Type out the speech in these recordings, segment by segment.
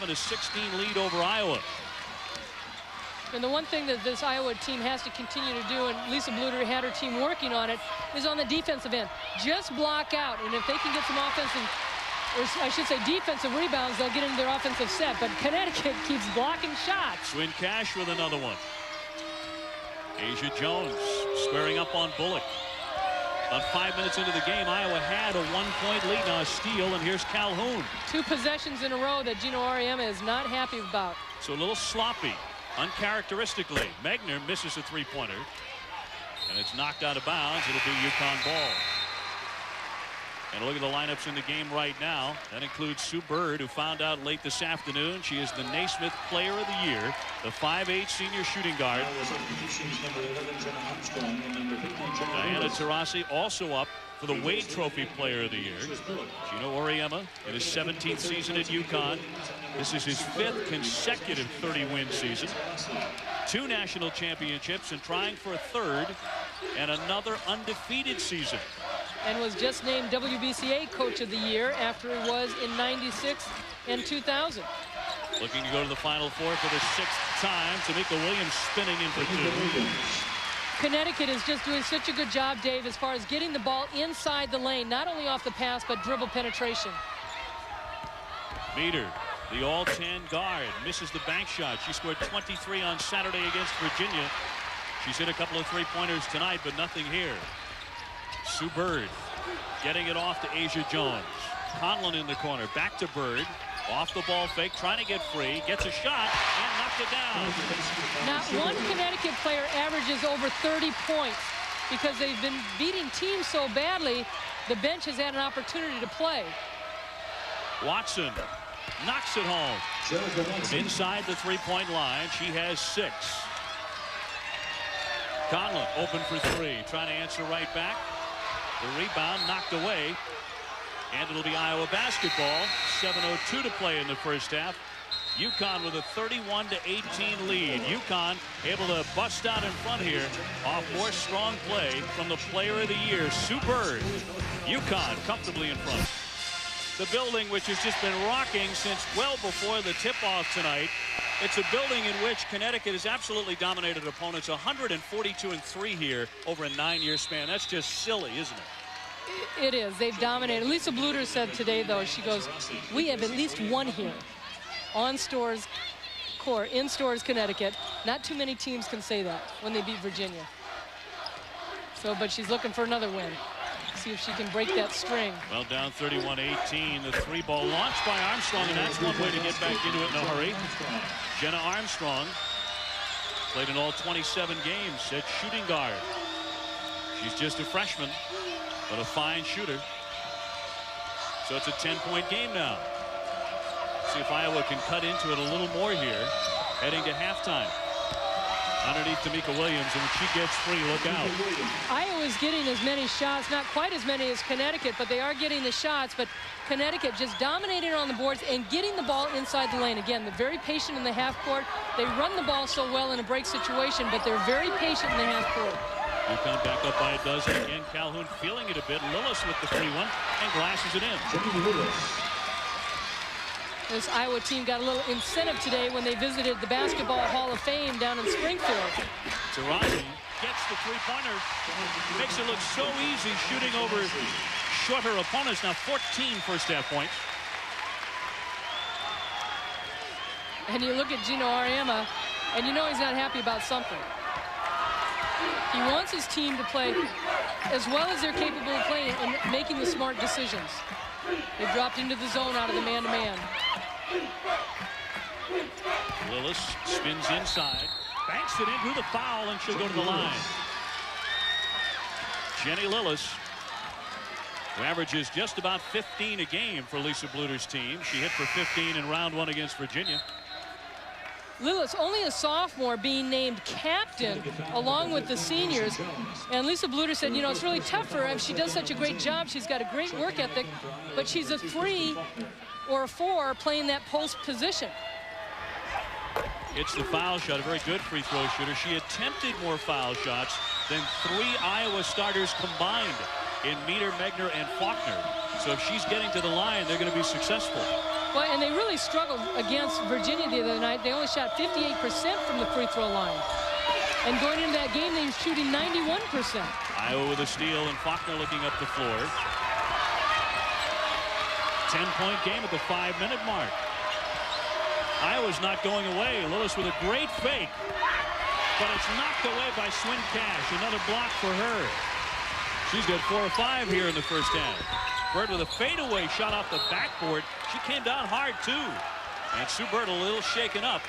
7-16 lead over Iowa. And the one thing that this Iowa team has to continue to do, and Lisa Bluter had her team working on it, is on the defensive end. Just block out, and if they can get some offensive, or I should say defensive rebounds, they'll get into their offensive set. But Connecticut keeps blocking shots. Swin Cash with another one. Asia Jones squaring up on Bullock. About 5 minutes into the game, Iowa had a 1-point lead. Now a steal, and here's Calhoun. 2 possessions in a row that Gino Auriemma is not happy about. So a little sloppy, uncharacteristically. Megner misses a three-pointer, and it's knocked out of bounds. It'll be Uconn ball. And look at the lineups in the game right now. That includes Sue Bird, who found out late this afternoon she is the Naismith Player of the Year, the 5'8" senior shooting guard. Diana Taurasi also up for the Wade Trophy Player of the Year. Gino Auriemma in his 17th season at Uconn. This is his 5th consecutive 30-win season. 2 national championships and trying for a 3rd, and another undefeated season. And was just named WBCA Coach of the Year after he was in '96 and 2000. Looking to go to the Final Four for the 6th time. Tamika Williams spinning in for 2. Connecticut is just doing such a good job, Dave, as far as getting the ball inside the lane, not only off the pass, but dribble penetration. Meter, the all-10 guard, misses the bank shot. She scored 23 on Saturday against Virginia. She's hit a couple of three-pointers tonight, but nothing here. Sue Bird getting it off to Asia Jones. Conlon in the corner, back to Bird. Off the ball fake, trying to get free, gets a shot, and knocked it down. Not one Connecticut player averages over 30 points because they've been beating teams so badly, the bench has had an opportunity to play. Watson knocks it home. From inside the three-point line, she has 6. Conlon open for 3, trying to answer right back. The rebound knocked away, and it'll be Iowa basketball. 7:02 to play in the first half. Uconn with a 31-18 lead. Uconn able to bust out in front here off more strong play from the Player of the Year, Sue Bird. Uconn comfortably in front. The building, which has just been rocking since well before the tip-off tonight. It's a building in which Connecticut has absolutely dominated opponents. 142-3 here over a 9-year span. That's just silly, isn't it? It is. They've dominated. Lisa Bluter said today, though, she goes, we have at least one here on Storrs court, in Storrs, Connecticut. Not too many teams can say that when they beat Virginia. So, but she's looking for another win. See if she can break that string. Well, down 31-18. The 3-ball launched by Armstrong, and that's one way to get back into it in a hurry. Jenna Armstrong played in all 27 games at shooting guard. She's just a freshman, but a fine shooter. So it's a 10-point game now. See if Iowa can cut into it a little more here, heading to halftime. Underneath Tamika Williams, and when she gets free, look out. Iowa's getting as many shots, not quite as many as Connecticut, but they are getting the shots. But Connecticut just dominating on the boards and getting the ball inside the lane. Again, they're very patient in the half court. They run the ball so well in a break situation, but they're very patient in the half court. Uconn back up by a dozen again. Calhoun feeling it a bit. Lillis with the free one and glasses it in. This Iowa team got a little incentive today when they visited the Basketball Hall of Fame down in Springfield. Taurasi gets the three-pointer. Makes it look so easy shooting over shorter opponents. Now 14 first-half points. And you look at Gino Auriemma, and you know he's not happy about something. He wants his team to play as well as they're capable of playing and making the smart decisions. They've dropped into the zone out of the man-to-man. Lillis spins inside, banks it into the foul, and she'll go to the line. Jenny Lillis, who averages just about 15 a game for Lisa Bluter's team. She hit for 15 in round 1 against Virginia. Lillis, only a sophomore, being named captain along with the seniors. And Lisa Bluter said, you know, it's really tough for her. She does such a great job. She's got a great work ethic, but she's a 3 or a 4 playing that post position. It's the foul shot, a very good free throw shooter. She attempted more foul shots than 3 Iowa starters combined in Meter, Megner, and Faulkner. So if she's getting to the line, they're going to be successful. Well, and they really struggled against Virginia the other night. They only shot 58% from the free throw line. And going into that game, they were shooting 91%. Iowa with a steal, and Faulkner looking up the floor. 10-point game at the 5-minute mark. Iowa's not going away. Lillis with a great fake. But it's knocked away by Swin Cash. Another block for her. She's got 4 or 5 here in the first half. Bird with a fadeaway shot off the backboard. She came down hard, too. And Sue Bird a little shaken up.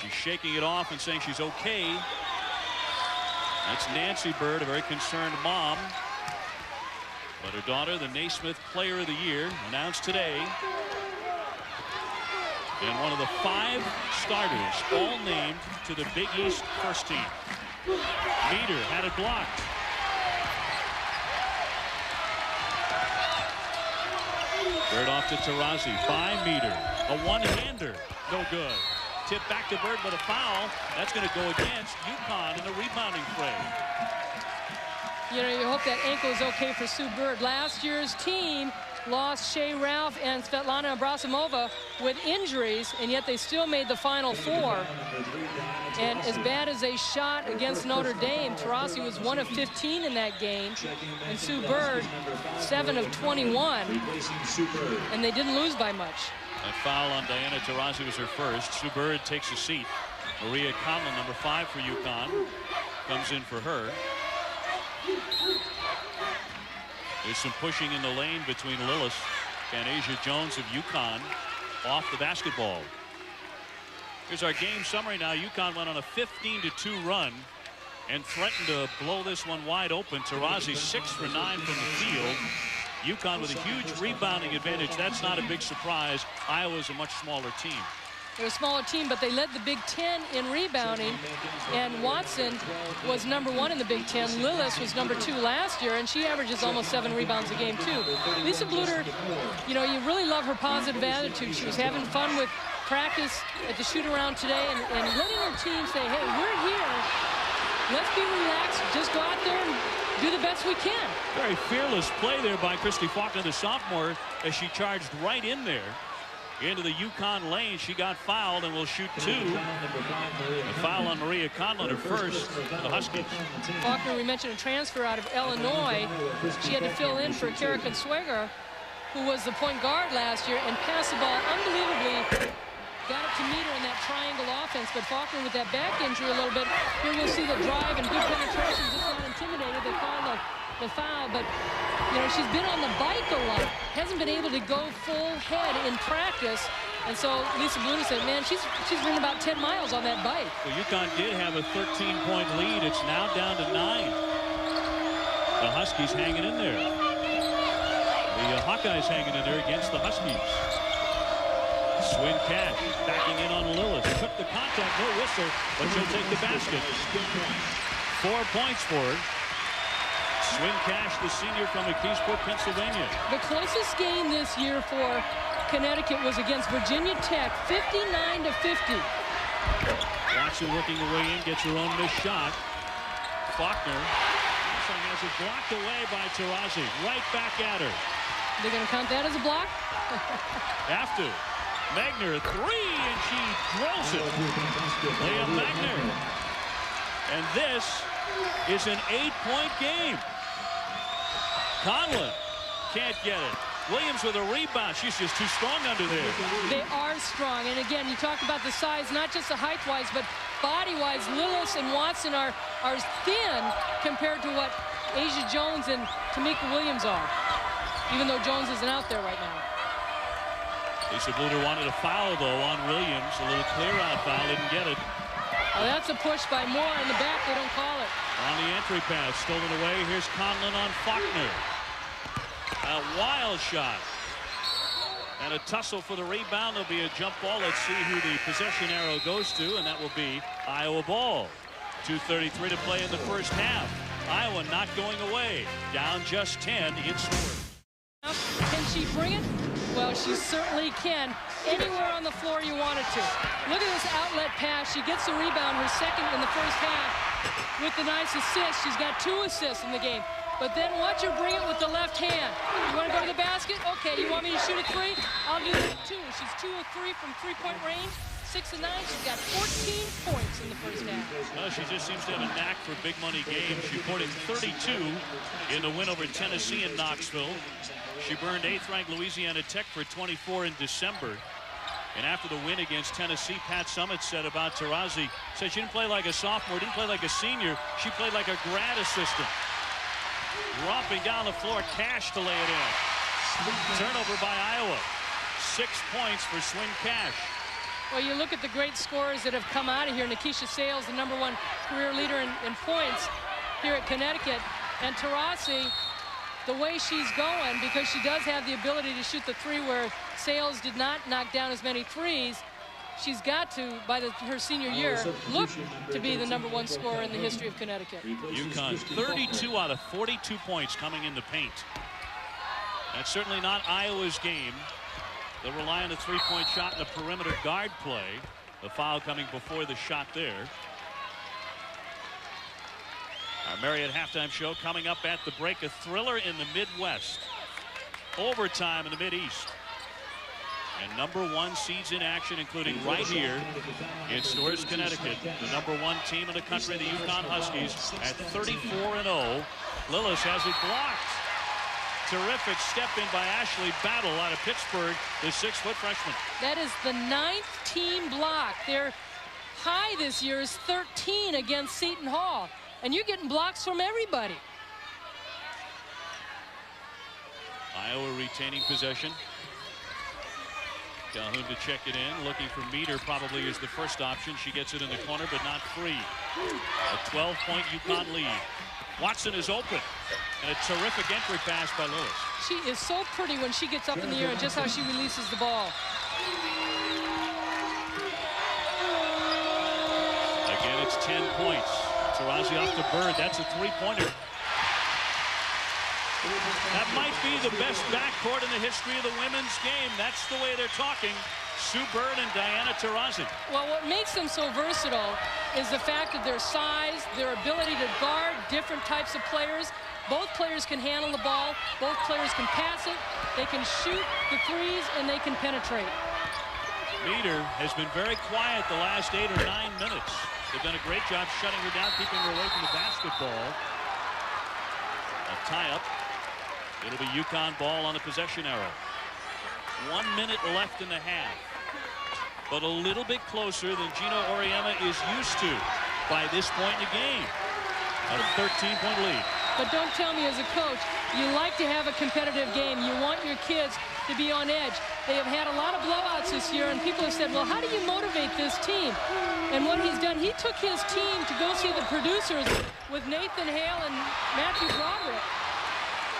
She's shaking it off and saying she's okay. That's Nancy Bird, a very concerned mom. But her daughter, the Naismith Player of the Year, announced today. And one of the 5 starters, all named to the Big East first team. Meter had it blocked. Bird off to Taurasi by Meter. A one-hander, no good. Tip back to Bird, but a foul. That's going to go against Uconn in the rebounding fray. You know, you hope that ankle is okay for Sue Bird. Last year's team lost Shea Ralph and Svetlana Abrasimova with injuries, and yet they still made the Final Four. And as bad as they shot against Notre Dame, Taurasi was 1 of 15 in that game, and Sue Bird 7 of 21, and they didn't lose by much. That foul on Diana Taurasi was her first. Sue Bird takes a seat. Maria Conlon, number 5 for Uconn, comes in for her. There's some pushing in the lane between Lillis and Asia Jones of Uconn off the basketball. Here's our game summary now. Uconn went on a 15-2 run and threatened to blow this one wide open. Taurasi 6 for 9 from the field. Uconn with a huge rebounding advantage. That's not a big surprise. Iowa's a much smaller team. They're a smaller team, but they led the Big Ten in rebounding, and Watson was number 1 in the Big Ten. Lillis was number 2 last year, and she averages almost 7 rebounds a game, too. Lisa Bluter, you know, you really love her positive attitude. She was having fun with practice at the shoot-around today and letting her team say, hey, we're here. Let's be relaxed. Just go out there and do the best we can. Very fearless play there by Christy Faulkner, the sophomore, as she charged right in there into the Uconn lane. She got fouled and will shoot 2. A foul on Maria Conlon, her first for the Huskies. Faulkner, we mentioned a transfer out of Illinois. She had to fill in for Kara Consuegra, who was the point guard last year, and passed the ball unbelievably. Got it to Meter in that triangle offense, but Faulkner with that back injury a little bit. Here we'll see the drive and good penetration, just not intimidated. They call the foul, but you know, she's been on the bike a lot. Hasn't been able to go full head in practice. And so Lisa Bluter said, man, she's ridden about 10 miles on that bike. Well, Uconn did have a 13-point lead. It's now down to 9. The Huskies hanging in there. The Hawkeyes hanging in there against the Huskies. Swin Cash backing in on Lillis. Took the contact, no whistle, but she'll take the basket. 4 points for her. Swin Cash, the senior from McKeesport, Pennsylvania. The closest game this year for Connecticut was against Virginia Tech, 59-50. Watson working her way in, gets her own missed shot. Faulkner has it blocked away by Taurasi. Right back at her. They're going to count that as a block? Have to. Magner, 3, and she drills it. Leah Magner. And this is an 8-point game. Conlon can't get it. Williams with a rebound. She's just too strong under there. They are strong. And again, you talk about the size, not just the height-wise, but body-wise. Lillis and Watson are thin compared to what Asia Jones and Tamika Williams are, even though Jones isn't out there right now. Lisa Bluter wanted a foul, though, on Williams. A little clear-out foul. Didn't get it. Oh, that's a push by Moore in the back. They don't call it. On the entry pass, stolen away. Here's Conlon on Faulkner. A wild shot. And a tussle for the rebound. There'll be a jump ball. Let's see who the possession arrow goes to, and that will be Iowa ball. 2:33 to play in the first half. Iowa not going away. Down just 10 in scoring. Can she bring it? Well, she certainly can. Anywhere on the floor you want it to. Look at this outlet pass. She gets the rebound, her second in the first half, with the nice assist. She's got 2 assists in the game. but then watch her bring it with the left hand. You want to go to the basket? Okay. You want me to shoot a three? I'll do that too. She's 2 of 3 from three-point range. 6 of 9. She's got 14 points in the first half. Well, she just seems to have a knack for big money games. She reported 32 in the win over Tennessee in Knoxville. She burned 8th-ranked Louisiana Tech for 24 in December. And after the win against Tennessee, Pat Summitt said about Taurasi, said she didn't play like a sophomore, didn't play like a senior. She played like a grad assistant. Romping down the floor, Cash to lay it in. Turnover by Iowa. 6 points for Swin Cash. Well, you look at the great scorers that have come out of here. Nikisha Sales, the #1 career leader in points here at Connecticut. And Taurasi, the way she's going, because she does have the ability to shoot the three where Sales did not knock down as many threes, she's got to, by her senior year, look to be the #1 scorer in the history of Connecticut. Uconn 32 out of 42 points coming in the paint. That's certainly not Iowa's game. They'll rely on the three-point shot and the perimeter guard play. The foul coming before the shot there. Our Marriott halftime show coming up at the break. A thriller in the Midwest. Overtime in the Mideast. And #1 seeds in action, including right here in Storrs, Connecticut. The #1 team in the country, the Uconn Huskies, at 34-0. Lillis has it blocked. Terrific step in by Ashley Battle out of Pittsburgh, the 6-foot freshman. That is the 9th team block. Their high this year is 13 against Seton Hall. And you're getting blocks from everybody. Iowa retaining possession. Calhoun to check it in, looking for Meter probably is the first option. She gets it in the corner, but not free. A 12-point Uconn lead. Watson is open. And a terrific entry pass by Lewis. She is so pretty when she gets up in the air and just how she releases the ball. Again, it's 10 points. Taurasi off to Bird. That's a three-pointer. That might be the best backcourt in the history of the women's game. That's the way they're talking. Sue Bird and Diana Taurasi. Well, what makes them so versatile is the fact of their size, their ability to guard different types of players. Both players can handle the ball. Both players can pass it. They can shoot the threes, and they can penetrate. Meter has been very quiet the last 8 or 9 minutes. They've done a great job shutting her down, keeping her away from the basketball. A tie-up. It'll be Uconn ball on the possession arrow. 1 minute left in the half. But a little bit closer than Gino Auriemma is used to by this point in the game. A 13-point lead. But don't tell me as a coach, you like to have a competitive game. You want your kids to be on edge. They have had a lot of blowouts this year, and people have said, well, how do you motivate this team? And what he's done, he took his team to go see the producers with Nathan Hale and Matthew Broderick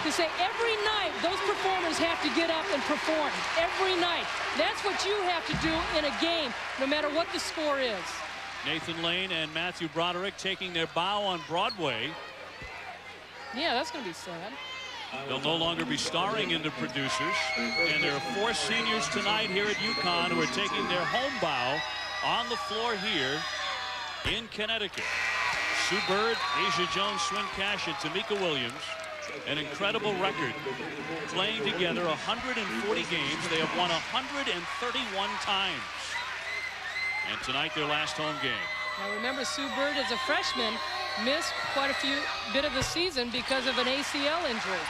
to say every night those performers have to get up and perform. Every night. That's what you have to do in a game, no matter what the score is. Nathan Lane and Matthew Broderick taking their bow on Broadway. Yeah, that's going to be sad. They'll no longer be starring in the producers. And there are 4 seniors tonight here at Uconn who are taking their home bow on the floor here in Connecticut. Sue Bird, Asia Jones, Swin Cash, and Tamika Williams. An incredible record. Playing together 140 games. They have won 131 times. And tonight their last home game. Now remember, Sue Bird as a freshman missed quite a bit of the season because of an ACL injury.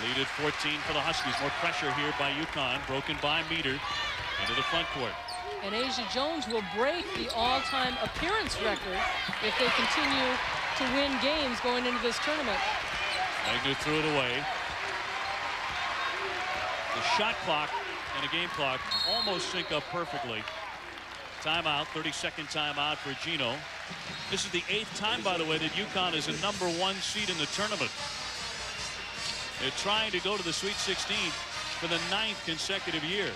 Lead at 14 for the Huskies. More pressure here by Uconn. Broken by Meter into the front court. And Asia Jones will break the all-time appearance record if they continue to win games going into this tournament. Wagner threw it away. The shot clock and the game clock almost sync up perfectly. Timeout, 32nd timeout for Gino. This is the 8th time, by the way, that Uconn is a #1 seed in the tournament. They're trying to go to the Sweet 16 for the 9th consecutive year.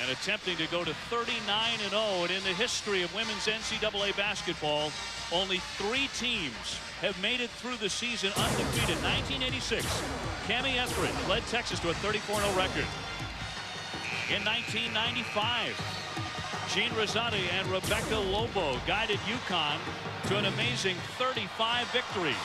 And attempting to go to 39-0. And in the history of women's NCAA basketball, only 3 teams have made it through the season undefeated. 1986, Cammie Etheridge led Texas to a 34-0 record. In 1995, Jean Rosati and Rebecca Lobo guided Uconn to an amazing 35 victories.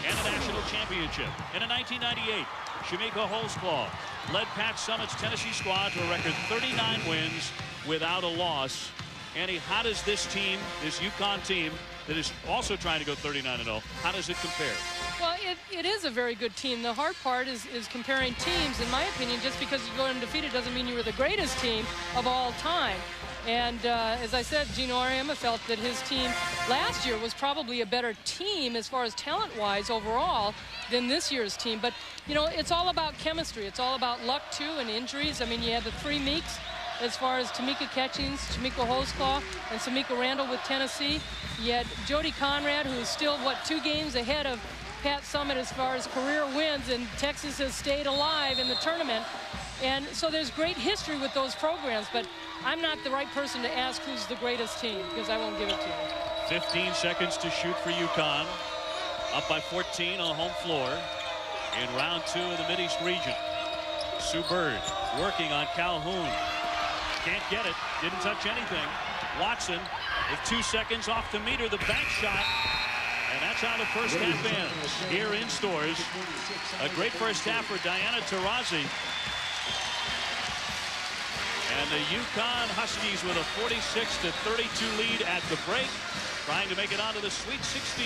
and a national championship. And in 1998, Shamika Holzclaw led Pat Summitt's Tennessee squad to a record 39 wins without a loss. Annie, how does this team, this Uconn team that is also trying to go 39-0, how does it compare? Well, it is a very good team. The hard part is comparing teams. In my opinion, just because you go undefeated doesn't mean you were the greatest team of all time. And as I said, Gino Auriemma felt that his team last year was probably a better team as far as talent-wise overall than this year's team. But, you know, it's all about chemistry. It's all about luck, too, and injuries. I mean, you had the three Meeks as far as Tamika Catchings, Shamika Holzclaw, and Samika Randall with Tennessee. You had Jody Conrad, who's still, 2 games ahead of Pat Summitt as far as career wins, and Texas has stayed alive in the tournament. And so there's great history with those programs, but I'm not the right person to ask who's the greatest team, because I won't give it to you. 15 seconds to shoot for Uconn. Up by 14 on the home floor in round 2 of the Mideast region. Sue Bird working on Calhoun. Can't get it. Didn't touch anything. Watson with 2 seconds off the meter. The bank shot. And that's how the first half ends here in Stores. A great first half for Diana Taurasi. And the Uconn Huskies with a 46-32 lead at the break, trying to make it onto the Sweet 16.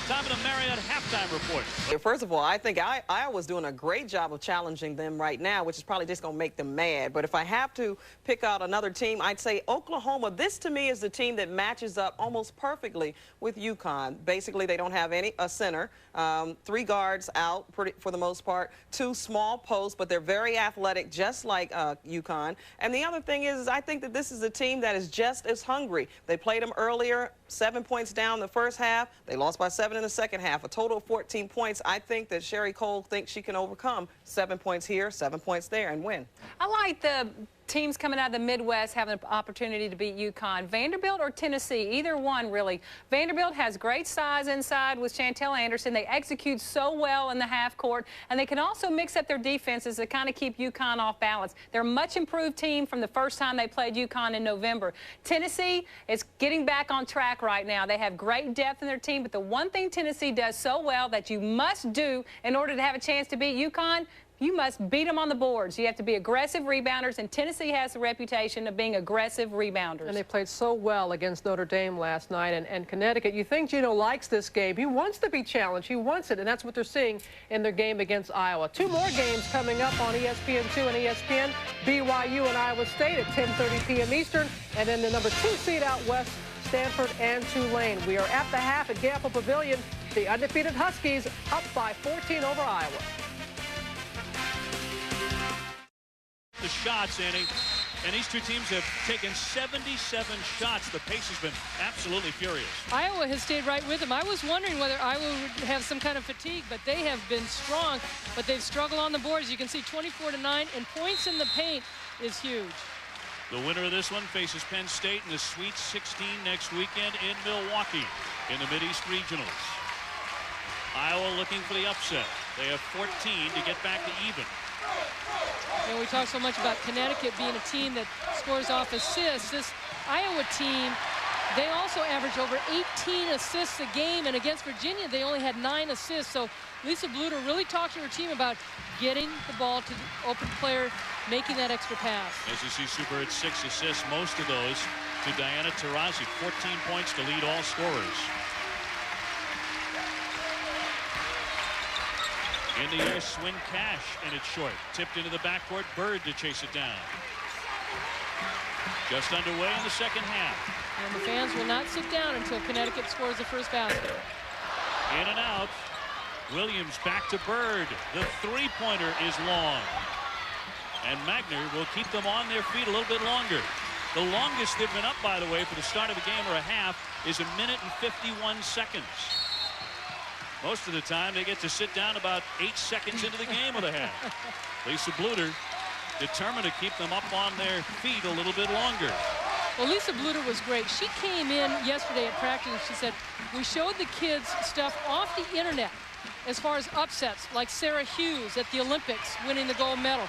Time of the Marriott halftime report. First of all, I think Iowa's doing a great job of challenging them right now, which is probably just going to make them mad. But if I have to pick out another team, I'd say Oklahoma. This, to me, is the team that matches up almost perfectly with Uconn. Basically, they don't have a center, 3 guards out for the most part, 2 small posts, but they're very athletic, just like Uconn. And the other thing is, I think that this is a team that is just as hungry. They played them earlier, 7 points down the first half. They lost by 7 in the second half, a total of 14 points. I think that Sherry Cole thinks she can overcome 7 points here, 7 points there, and win. I like the teams coming out of the Midwest having an opportunity to beat Uconn. Vanderbilt or Tennessee, either one, really. Vanderbilt has great size inside with Chantel Anderson. They execute so well in the half court, and they can also mix up their defenses to kind of keep Uconn off balance. They're a much improved team from the first time they played Uconn in November. Tennessee is getting back on track right now. They have great depth in their team, but the one thing Tennessee does so well that you must do in order to have a chance to beat Uconn, you must beat them on the boards. You have to be aggressive rebounders, and Tennessee has the reputation of being aggressive rebounders. And they played so well against Notre Dame last night, and Connecticut. You think Gino likes this game. He wants to be challenged. He wants it, and that's what they're seeing in their game against Iowa. 2 more games coming up on ESPN2 and ESPN. BYU and Iowa State at 10:30 p.m. Eastern, and then the number 2 seed out west, Stanford and Tulane. We are at the half at Gampel Pavilion. The undefeated Huskies up by 14 over Iowa. The shots, Annie, and these two teams have taken 77 shots. The pace has been absolutely furious. Iowa has stayed right with them. I was wondering whether Iowa would have some kind of fatigue, but they have been strong, but they've struggled on the boards. You can see 24-9, and points in the paint is huge. The winner of this one faces Penn State in the Sweet 16 next weekend in Milwaukee in the Mideast Regionals. Iowa looking for the upset. They have 14 to get back to even. And we talk so much about Connecticut being a team that scores off assists. This Iowa team, they also average over 18 assists a game, and against Virginia, they only had 9 assists. So Lisa Bluter really talked to her team about getting the ball to the open player, making that extra pass. As you see, Super at 6 assists, most of those to Diana Taurasi. 14 points to lead all scorers. In the air, Swin Cash, and it's short. Tipped into the backcourt, Bird to chase it down. Just underway in the second half. And the fans will not sit down until Connecticut scores the first basket. In and out. Williams back to Bird. The three-pointer is long. And Magner will keep them on their feet a little bit longer. The longest they've been up, by the way, for the start of a game or a half is 1 minute and 51 seconds. Most of the time, they get to sit down about 8 seconds into the game of the half. Lisa Bluter determined to keep them up on their feet a little bit longer. Well, Lisa Bluter was great. She came in yesterday at practice and she said, we showed the kids stuff off the internet as far as upsets, like Sarah Hughes at the Olympics winning the gold medal,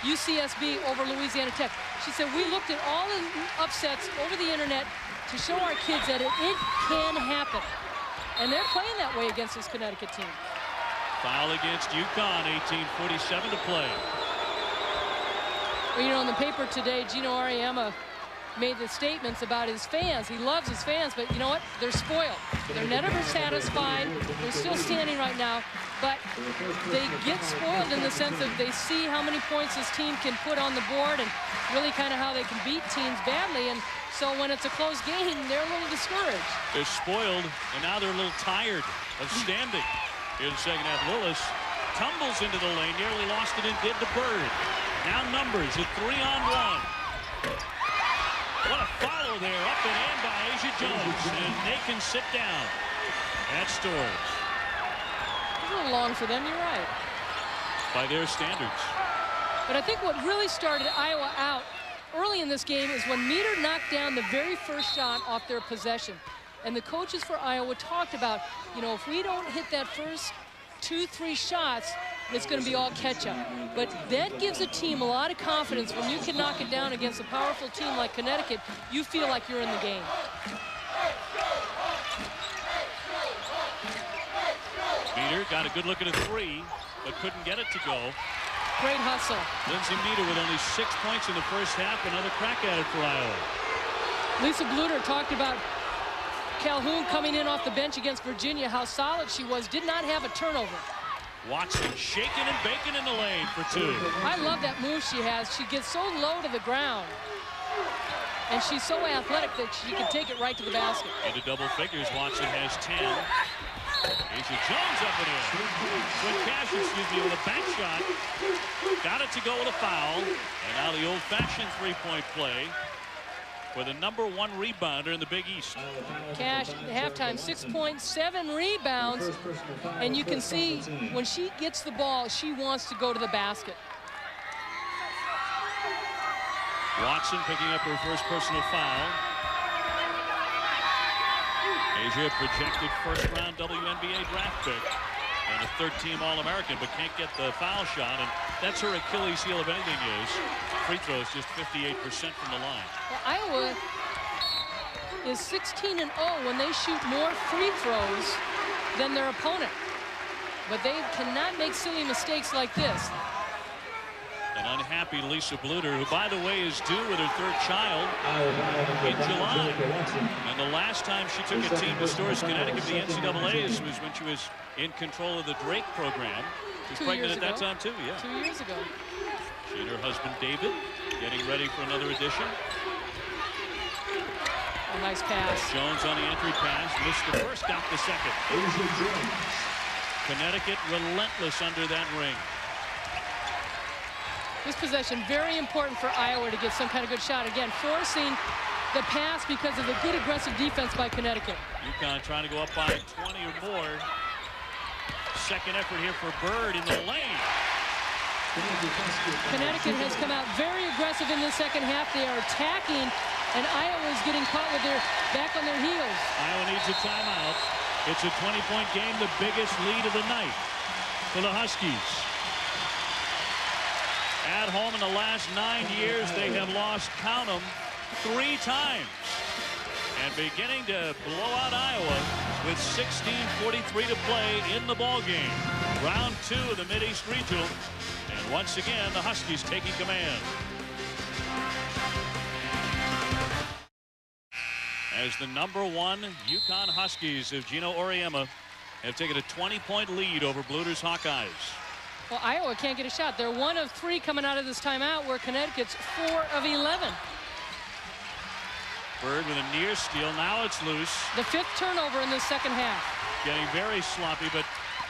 UCSB over Louisiana Tech. She said, we looked at all the upsets over the internet to show our kids that it can happen. And they're playing that way against this Connecticut team. Foul against Uconn, 18:47 to play. Well, you know, in the paper today, Gino Auriemma made the statements about his fans. He loves his fans, but you know what? They're spoiled. They're never satisfied. They're still standing right now, but they get spoiled in the sense that they see how many points this team can put on the board and really kind of how they can beat teams badly. And so when it's a close game, they're a little discouraged. They're spoiled, and now they're a little tired of standing. In the second half, Lillis tumbles into the lane, nearly lost it and did to Bird. Now numbers at 3-on-1. What a follow there, up and in by Asia Jones, and they can sit down at Stores. A little long for them, you're right. By their standards. But I think what really started Iowa out early in this game is when Meter knocked down the very first shot off their possession. And the coaches for Iowa talked about, you know, if we don't hit that first 2-3 shots, it's going to be all catch-up. But that gives a team a lot of confidence. When you can knock it down against a powerful team like Connecticut, you feel like you're in the game. Meter got a good look at a three, but couldn't get it to go. Great hustle. Lindsay Meter with only 6 points in the first half. Another crack at it for Iowa. Lisa Bluter talked about Calhoun coming in off the bench against Virginia, how solid she was, did not have a turnover. Watson shaking and baking in the lane for two. I love that move she has. She gets so low to the ground. And she's so athletic that she can take it right to the basket. Into double figures, Watson has 10. Asia Jones up and in. Quinn Cash, with a bank shot. Got it to go with a foul. And now the old-fashioned three-point play for the #1 rebounder in the Big East. Cash at halftime, 6.7 rebounds. And you can see when she gets the ball, she wants to go to the basket. Watson picking up her first personal foul. Asia projected first-round WNBA draft pick and a third-team All-American, but can't get the foul shot, and that's her Achilles heel if anything is. Free throws just 58% from the line. Well, Iowa is 16-0 when they shoot more free throws than their opponent, but they cannot make silly mistakes like this. An unhappy Lisa Bluter, who, by the way, is due with her third child in July. And the last time she took a team to Stores, Connecticut, the NCAAs, was when she was in control of the Drake program. She was pregnant at that time, too, yeah. 2 years ago. She and her husband, David, getting ready for another edition. A nice pass. Jones on the entry pass, missed the first, got the second. Connecticut relentless under that ring. This possession very important for Iowa to get some kind of good shot. Again, forcing the pass because of the good aggressive defense by Connecticut. Uconn trying to go up by 20 or more. Second effort here for Bird in the lane. Connecticut has come out very aggressive in the second half. They are attacking, and Iowa is getting caught with their back on their heels. Iowa needs a timeout. It's a 20-point game, the biggest lead of the night for the Huskies. At home in the last 9 years, they have lost, count them, 3 times. And beginning to blow out Iowa with 16:43 to play in the ballgame. Round 2 of the Mid-East Regional. And once again, the Huskies taking command. As the #1 Uconn Huskies of Gino Auriemma have taken a 20-point lead over Bluter's Hawkeyes. Well, Iowa can't get a shot. They're 1 of 3 coming out of this timeout, where Connecticut's 4 of 11. Bird with a near steal. Now it's loose. The 5th turnover in the second half. Getting very sloppy, but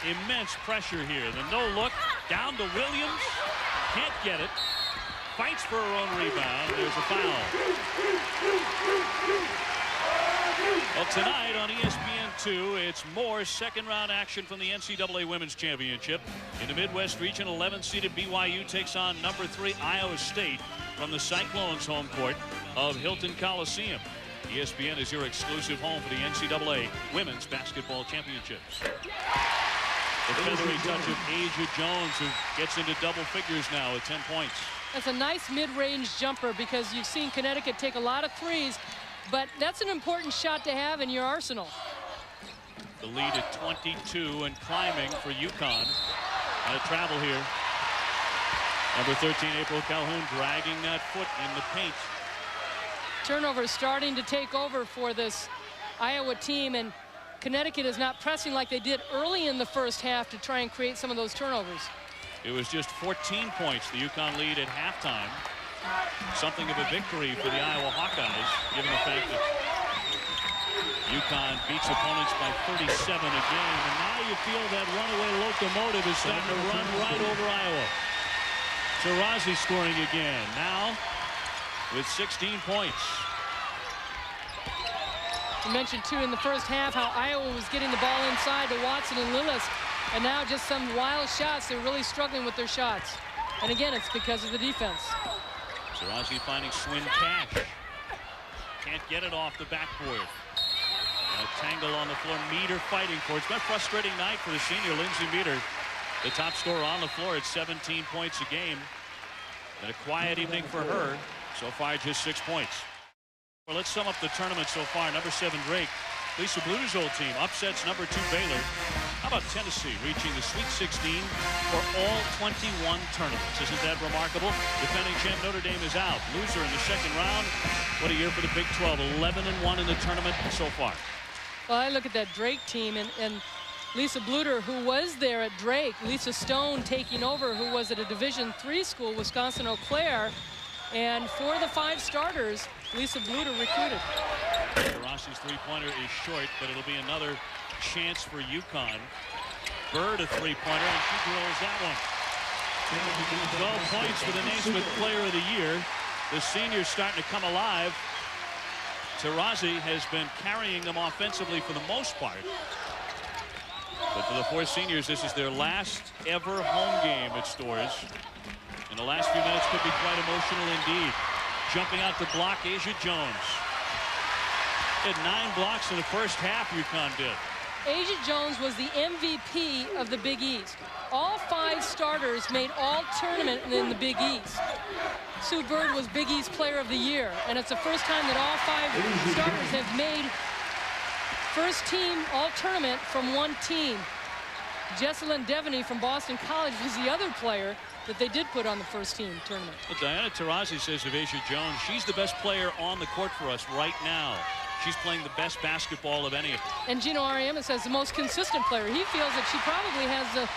immense pressure here. The no look down to Williams. Can't get it. Fights for her own rebound. There's a foul. Well, tonight on ESPN2, it's more second-round action from the NCAA Women's Championship. In the Midwest region, 11-seeded BYU takes on #3 Iowa State from the Cyclones' home court of Hilton Coliseum. ESPN is your exclusive home for the NCAA Women's Basketball Championships. The feathery touch of Asia Jones, who gets into double figures now with 10 points. That's a nice mid-range jumper, because you've seen Connecticut take a lot of threes, but that's an important shot to have in your arsenal. The lead at 22 and climbing for Uconn. Out of travel here. Number 13, April Calhoun, dragging that foot in the paint. Turnover starting to take over for this Iowa team, and Connecticut is not pressing like they did early in the first half to try and create some of those turnovers. It was just 14 points, the Uconn lead at halftime. Something of a victory for the Iowa Hawkeyes, given the fact that Uconn beats opponents by 37 a game, and now you feel that runaway locomotive is starting to run right over Iowa. Taurasi scoring again, now with 16 points. You mentioned, too, in the first half how Iowa was getting the ball inside to Watson and Lillis, and now just some wild shots. They're really struggling with their shots. And again, it's because of the defense. Taurasi finding Swin Cash. Can't get it off the backboard. And a tangle on the floor. Meter fighting for it. It's been a frustrating night for the senior, Lindsay Meter. The top scorer on the floor at 17 points a game. And a quiet evening for her. So far, just 6 points. Well, let's sum up the tournament so far. Number 7, Drake. Lisa Bluder's old team upsets number 2, Baylor. How about Tennessee reaching the Sweet 16 for all 21 tournaments? Isn't that remarkable? Defending champ Notre Dame is out. Loser in the second round. What a year for the Big 12. 11-1 in the tournament so far. Well, I look at that Drake team, and Lisa Bluder, who was there at Drake. Lisa Stone taking over, who was at a Division III school, Wisconsin-Eau Claire. And for the 5 starters, Lisa Bluder recruited. Taurasi's three-pointer is short, but it'll be another chance for Uconn. Bird a three-pointer, and she drills that one. 12 points for the Naismith Player of the Year. The seniors starting to come alive. Taurasi has been carrying them offensively for the most part. But for the 4 seniors, this is their last ever home game at Storrs. And the last few minutes could be quite emotional indeed. Jumping out to block, Asia Jones. Had 9 blocks in the first half, Uconn did. Asia Jones was the MVP of the Big East. All 5 starters made all tournament in the Big East. Sue Bird was Big East Player of the Year, and it's the first time that all 5 starters have made first team all tournament from one team. Jesselyn Devaney from Boston College was the other player that they did put on the first team tournament. Well, Diana Taurasi says of Asia Jones, she's the best player on the court for us right now. She's playing the best basketball of any of them. And Gino Ariema says the most consistent player. He feels that she probably has the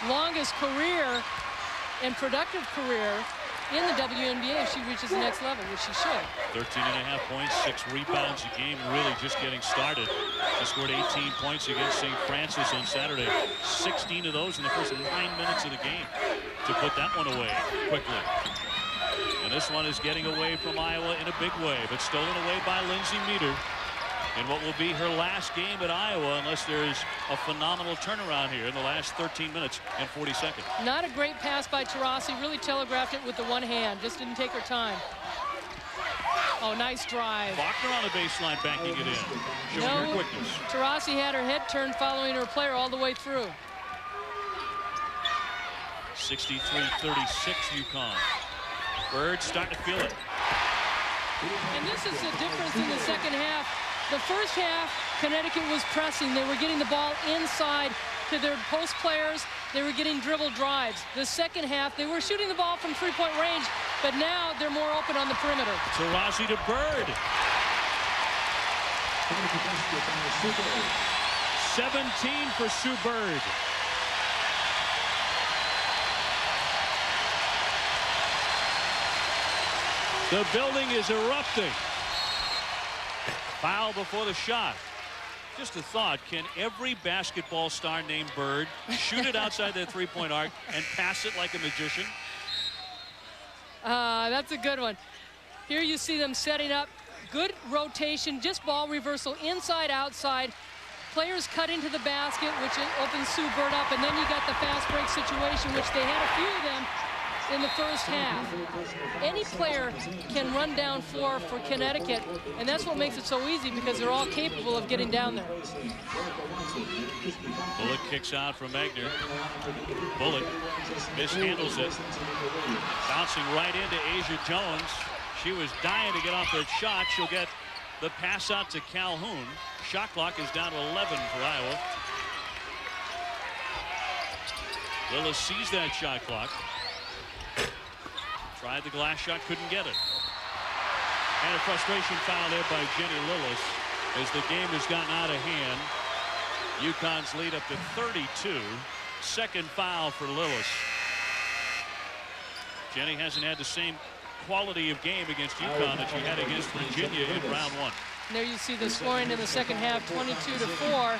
longest career and productive career in the WNBA if she reaches the next level, which she should. 13.5 points, 6 rebounds a game, really just getting started. She scored 18 points against St. Francis on Saturday. 16 of those in the first 9 minutes of the game to put that one away quickly. And this one is getting away from Iowa in a big way, but stolen away by Lindsay Meter in what will be her last game at Iowa unless there's a phenomenal turnaround here in the last 13 minutes and 40 seconds. Not a great pass by Taurasi, really telegraphed it with the one hand, just didn't take her time. Oh, nice drive. Faulkner on the baseline banking it in, showing her quickness. Taurasi had her head turned following her player all the way through. 63-36 Uconn. Bird starting to feel it. And this is the difference in the second half. The first half, Connecticut was pressing. They were getting the ball inside to their post players. They were getting dribble drives. The second half, they were shooting the ball from three-point range, but now they're more open on the perimeter. Taurasi to Bird. 17 for Sue Bird. The building is erupting. Foul before the shot. Just a thought, can every basketball star named Bird shoot it outside that three-point arc and pass it like a magician? That's a good one. Here you see them setting up. Good rotation, just ball reversal, inside, outside. Players cut into the basket, which opens Sue Bird up, and then you got the fast break situation, which they had a few of them in the first half. Any player can run down floor for Connecticut, and that's what makes it so easy because they're all capable of getting down there. Bullock kicks out from Magner. Bullock mishandles it. Bouncing right into Asia Jones. She was dying to get off that shot. She'll get the pass out to Calhoun. Shot clock is down to 11 for Iowa. Lillis sees that shot clock. Tried the glass shot, couldn't get it. And a frustration foul there by Jenny Lillis as the game has gotten out of hand. UConn's lead up to 32. Second foul for Lillis. Jenny hasn't had the same quality of game against UConn that she had against Virginia in round one. There you see the scoring in the second half, 22-4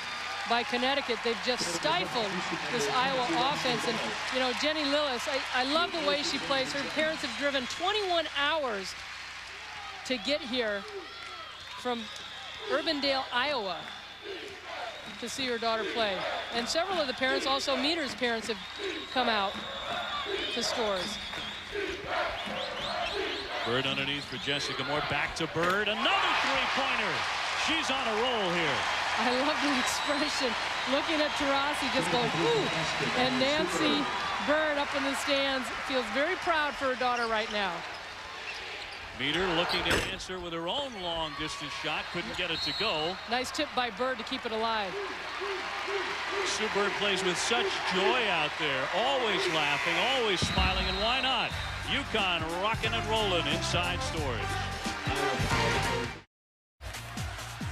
by Connecticut. They've just stifled this Iowa offense. And, you know, Jenny Lillis, I love the way she plays. Her parents have driven 21 hours to get here from Urbandale, Iowa, to see her daughter play. And several of the parents, also Meter's parents, have come out to Stores. Bird underneath for Jessica Moore. Back to Bird. Another three-pointer. She's on a roll here. I love the expression. Looking at Taurasi just going, whoo. And Nancy Bird up in the stands feels very proud for her daughter right now. Meter looking to answer with her own long-distance shot. Couldn't get it to go. Nice tip by Bird to keep it alive. Sue Bird plays with such joy out there. Always laughing, always smiling, and why not? UConn rocking and rolling inside Stores.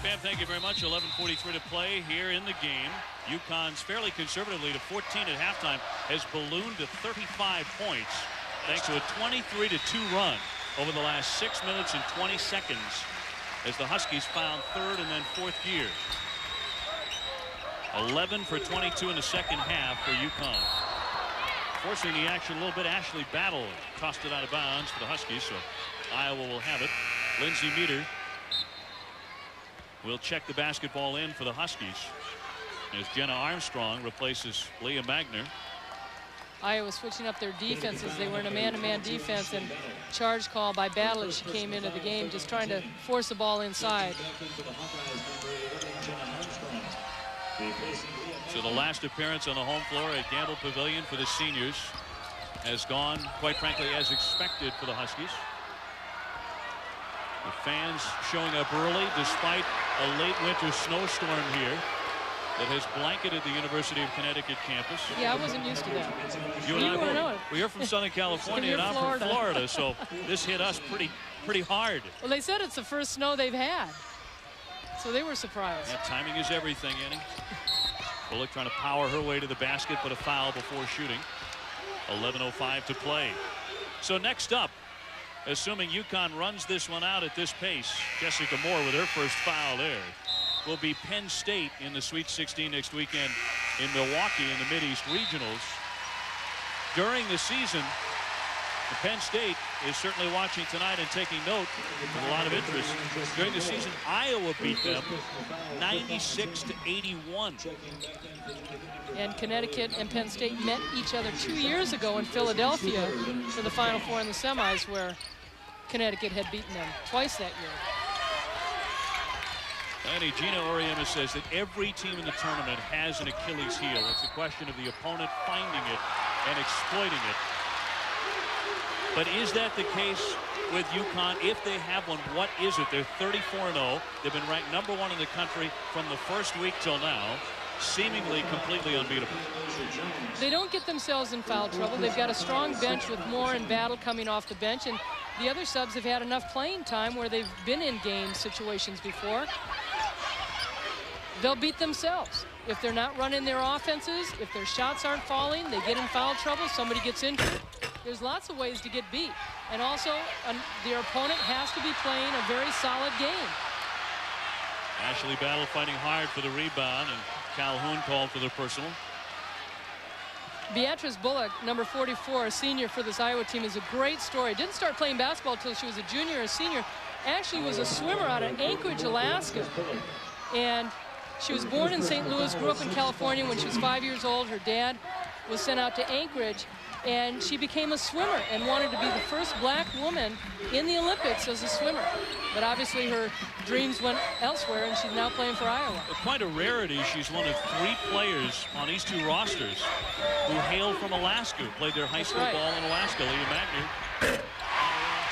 Pam, thank you very much. 11:43 to play here in the game. UConn's fairly conservative lead of 14 at halftime has ballooned to 35 points thanks to a 23-2 run over the last 6 minutes and 20 seconds as the Huskies found third and then fourth gear. 11 for 22 in the second half for UConn. Forcing the action a little bit, Ashley Battle tossed it out of bounds for the Huskies, so Iowa will have it. Lindsey Meter will check the basketball in for the Huskies as Jenna Armstrong replaces Leah Magner. Iowa switching up their defenses. They were in a man-to-man defense, and charge call by Battle as she came into the game, just trying to force the ball inside. So the last appearance on the home floor at Gamble Pavilion for the seniors has gone, quite frankly, as expected for the Huskies. The fans showing up early despite a late winter snowstorm here that has blanketed the University of Connecticut campus. Yeah, I wasn't used to that. You and I, we're from Southern California and I'm from Florida, so this hit us pretty hard. Well, they said it's the first snow they've had, so they were surprised. Yeah, timing is everything, Annie. Bullock trying to power her way to the basket, but a foul before shooting. 11:05 to play. So next up, assuming UConn runs this one out at this pace, Jessica Moore with her first foul there, will be Penn State in the Sweet 16 next weekend in Milwaukee in the Mid-East Regionals. During the season, Penn State is certainly watching tonight and taking note with a lot of interest. During the season, Iowa beat them 96-81. And Connecticut and Penn State met each other 2 years ago in Philadelphia for the Final Four in the semis, where Connecticut had beaten them twice that year. Annie, Gina Oriema says that every team in the tournament has an Achilles heel. It's a question of the opponent finding it and exploiting it. But is that the case with UConn? If they have one, what is it? They're 34-0. They've been ranked #1 in the country from the first week till now. Seemingly completely unbeatable. They don't get themselves in foul trouble. They've got a strong bench with Moore and Battle coming off the bench, and the other subs have had enough playing time where they've been in game situations before. They'll beat themselves. If they're not running their offenses, if their shots aren't falling, they get in foul trouble, somebody gets injured. There's lots of ways to get beat. And also, their opponent has to be playing a very solid game. Ashley Battle fighting hard for the rebound, and Calhoun called for the personal. Beatrice Bullock, number 44, a senior for this Iowa team, is a great story. Didn't start playing basketball until she was a junior or senior. Actually was a swimmer out of Anchorage, Alaska. And she was born in St. Louis, grew up in California. When she was 5 years old, her dad was sent out to Anchorage, and she became a swimmer and wanted to be the first black woman in the Olympics as a swimmer. But obviously her dreams went elsewhere, and she's now playing for Iowa. Quite a rarity. She's one of 3 players on these 2 rosters who hail from Alaska, who played their high school ball in Alaska. Leah Magner. Our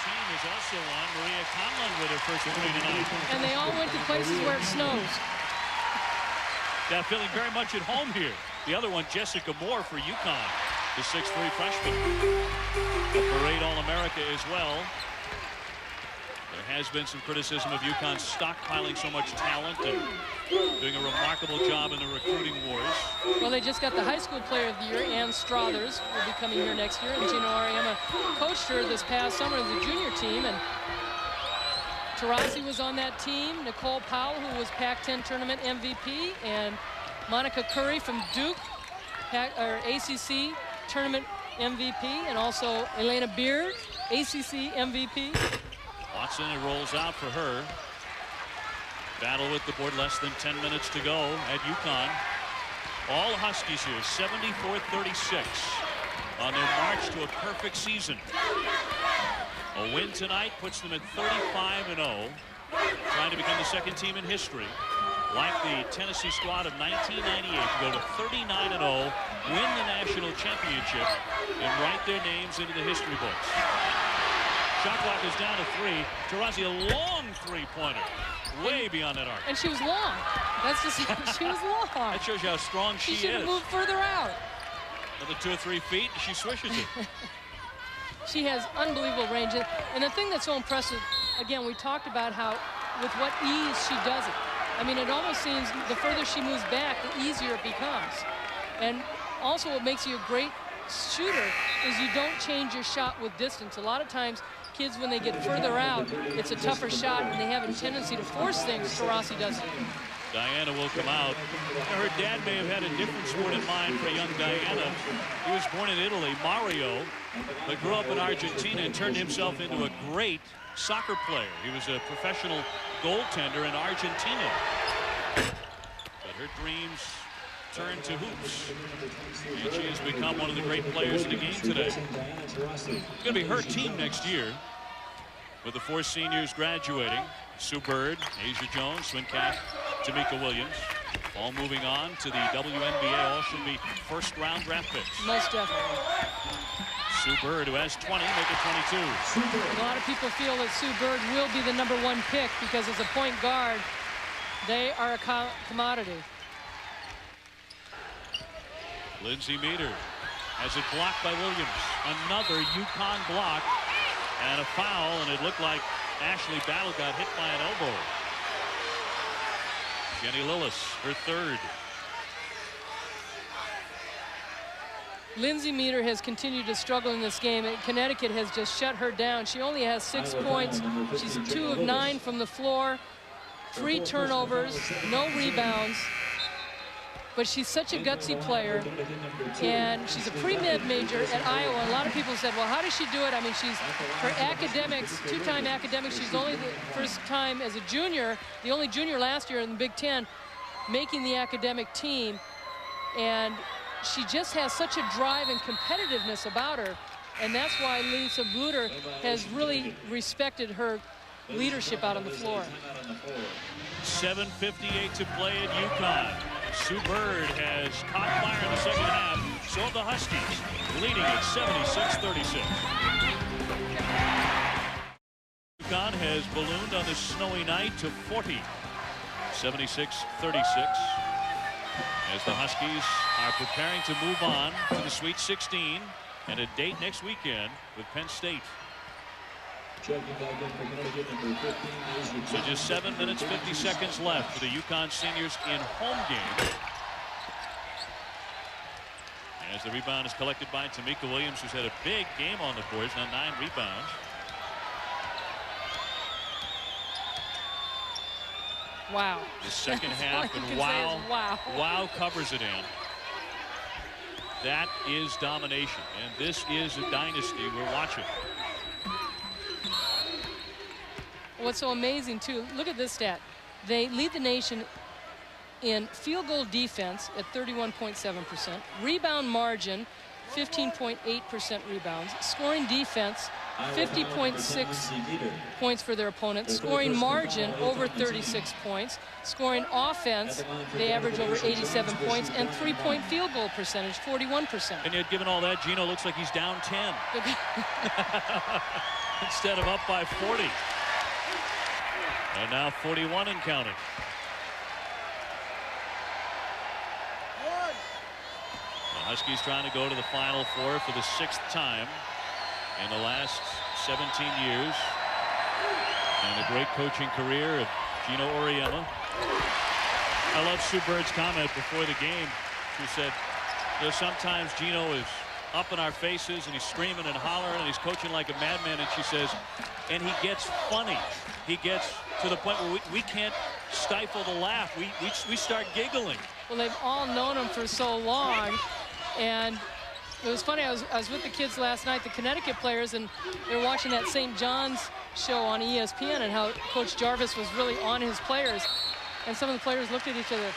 team is also on. Maria Conlon with her first 3 tonight. And they all went to places where it snows. Yeah, feeling very much at home here. The other one, Jessica Moore for Uconn, the 6'3" freshman. A parade All-America as well. There has been some criticism of Uconn stockpiling so much talent and doing a remarkable job in the recruiting wars. Well, they just got the high school player of the year, Ann Strothers, will be coming here next year. And Gino Ariema coached her this past summer as a junior team. And Taurasi was on that team. Nicole Powell, who was Pac-10 tournament MVP, and Monica Curry from Duke, ACC tournament MVP, and also Elena Beard, ACC MVP. Watson, it rolls out for her. Battle with the board, less than 10 minutes to go at Uconn. All Huskies here, 74-36 on their march to a perfect season. A win tonight puts them at 35-0, trying to become the second team in history, like the Tennessee squad of 1998, to go to 39-0, win the national championship, and write their names into the history books. Shot clock is down to 3. Taurasi, a long three-pointer, way beyond that arc. And she was long. That's just she was long. That shows you how strong she is. She should have moved further out. Another 2 or 3 feet, she swishes it. She has unbelievable range. And the thing that's so impressive, again, we talked about how with what ease she does it. I mean, it almost seems the further she moves back, the easier it becomes. And also what makes you a great shooter is you don't change your shot with distance. A lot of times, kids, when they get further out, it's a tougher shot, and they have a tendency to force things. Taurasi doesn't. Diana will come out. Her dad may have had a different sport in mind for young Diana. He was born in Italy, Mario, but grew up in Argentina and turned himself into a great soccer player. He was a professional goaltender in Argentina. But her dreams turned to hoops, and she has become one of the great players in the game today. It's going to be her team next year, with the 4 seniors graduating. Sue Bird, Asia Jones, Swincath, Tamika Williams, all moving on to the WNBA. All should be first-round draft picks. Most definitely. Sue Bird, who has 20, make it 22. A lot of people feel that Sue Bird will be the #1 pick because as a point guard, they are a commodity. Lindsay Meter has it blocked by Williams. Another Uconn block and a foul, and it looked like Ashley Battle got hit by an elbow. Jenny Lillis, her 3rd. Lindsay Meter has continued to struggle in this game. Connecticut has just shut her down. She only has 6 points. She's 2 of 9 from the floor, 3 turnovers, no rebounds. But she's such a gutsy player, and she's a pre-med major at Iowa. A lot of people said, well, how does she do it? I mean, she's her academics, 2-time academics. She's only the first time as a junior, the only junior last year in the Big Ten, making the academic team. And she just has such a drive and competitiveness about her. And that's why Lisa Bluder has really respected her leadership out on the floor. 7:58 to play at Uconn. Sue Bird has caught fire in the second half. So have the Huskies, leading at 76-36. Uconn has ballooned on this snowy night to 40. 76-36. As the Huskies are preparing to move on to the Sweet 16 and a date next weekend with Penn State. So just 7 minutes, 50 seconds left for the Uconn seniors in home game. As the rebound is collected by Tamika Williams, who's had a big game on the boards, now 9 rebounds. Wow. The second half, and wow covers it in. That is domination, and this is a dynasty we're watching. What's so amazing, too, look at this stat. They lead the nation in field goal defense at 31.7%, rebound margin, 15.8% rebounds, scoring defense, 50.6 points for their opponent, scoring margin over 36 points, scoring offense, they average over 87 points, and 3-point field goal percentage, 41%. And yet, given all that, Gino looks like he's down 10 instead of up by 40. And now 41 and counting. Huskies trying to go to the Final Four for the 6th time in the last 17 years. And a great coaching career of Gino Auriemma. I love Sue Bird's comment before the game. She said, you know, sometimes Gino is up in our faces and he's screaming and hollering and he's coaching like a madman. And she says, and he gets funny. He gets to the point where we can't stifle the laugh. We start giggling. Well, they've all known him for so long. And it was funny. I was with the kids last night, the Connecticut players, and they were watching that St. John's show on ESPN and how Coach Jarvis was really on his players. And some of the players looked at each other.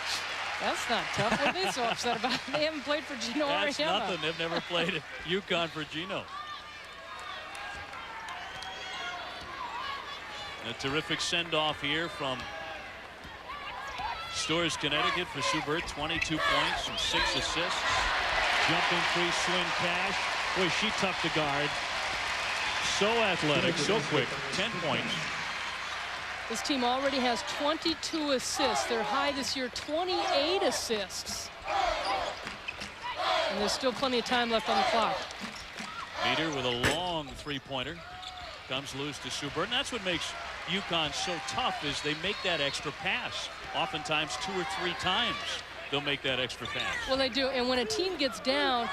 That's not tough. What are they so upset about? They haven't played for Gino Auriemma. That's nothing. They've never played at Uconn for Gino. A terrific send-off here from Storrs, Connecticut for Sue Bird. 22 points and 6 assists. Jumping free swing cash. Boy, she tough to guard. So athletic, so quick. 10 points. This team already has 22 assists. Their high this year, 28 assists. And there's still plenty of time left on the clock. Meter with a long three-pointer. Comes loose to Sue Bird. And that's what makes Uconn so tough is they make that extra pass. Oftentimes 2 or 3 times they'll make that extra pass. Well, they do. And when a team gets down,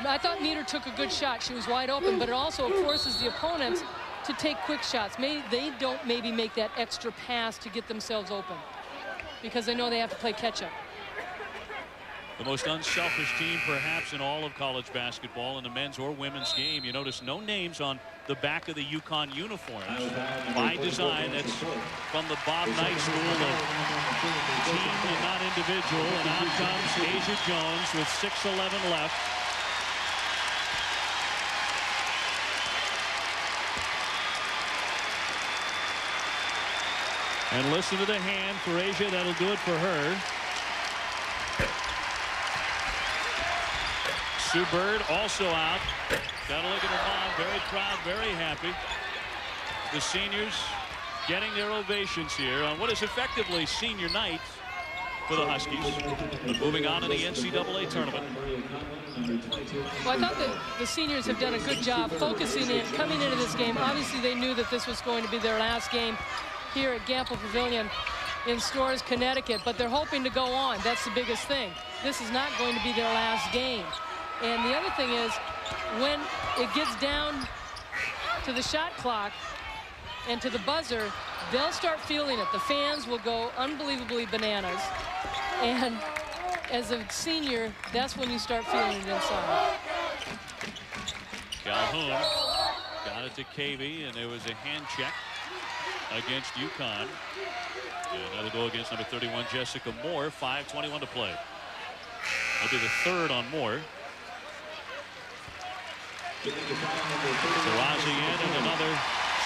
I thought Meter took a good shot. She was wide open, but it also forces the opponents to take quick shots. They don't maybe make that extra pass to get themselves open because they know they have to play catch-up. The most unselfish team perhaps in all of college basketball in the men's or women's game. You notice no names on the back of the Uconn uniforms. By design, that's from the Bob Knight School of team and not individual. And out comes Asia Jones with 6:11 left. And listen to the hand for Asia. That'll do it for her. Sue Bird also out. Got to look at her mom. Very proud, very happy. The seniors getting their ovations here on what is effectively senior night for the Huskies. But moving on in the NCAA tournament. Well, I thought that the seniors have done a good job focusing in, coming into this game. Obviously, they knew that this was going to be their last game here at Gamble Pavilion in Storrs, Connecticut, but they're hoping to go on. That's the biggest thing. This is not going to be their last game. And the other thing is, when it gets down to the shot clock and to the buzzer, they'll start feeling it. The fans will go unbelievably bananas. And as a senior, that's when you start feeling it inside. Calhoun got it to Cavey, and there was a hand check against Uconn. And another goal against number 31, Jessica Moore. 5:21 to play. That'll be the third on Moore. Taurasi in, and another